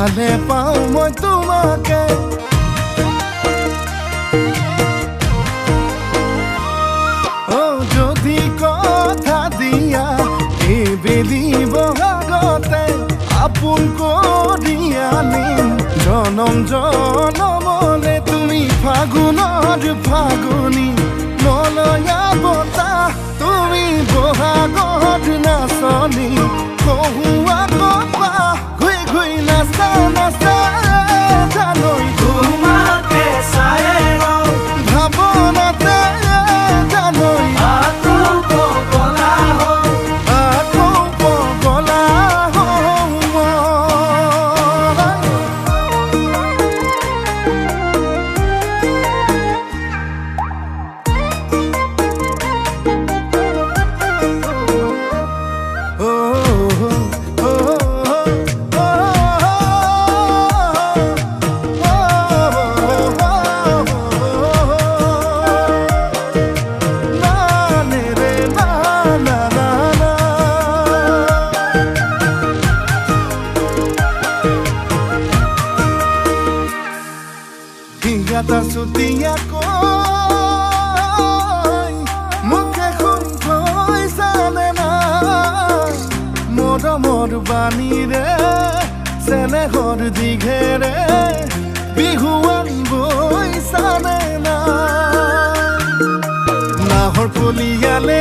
ভালে পাওঁ মই তোমাকে যদি কথা দিয়া এইবেলি বহাগতে আপোন কৰি আনিম জনম জনমলে তুমি ফাগুনৰ ফাগুনী মলয়া বতাহ তুমি বহাগত নাচনী কহুৱা কপা ঘুই ঘুই নাচা নাচা জানৈ তোমাকে চাই ভাৱনাতে জানৈ আকৌ পগলা হওঁ আকৌ পগলা হওঁ মই। Hingga sutiaকৈ মুখে শুনকৈ জানে না মৰমৰ বাণীৰে চেনেহৰ দীঘেৰে বিহুৱান বৈ জানে না নাহৰ কলিয়ালে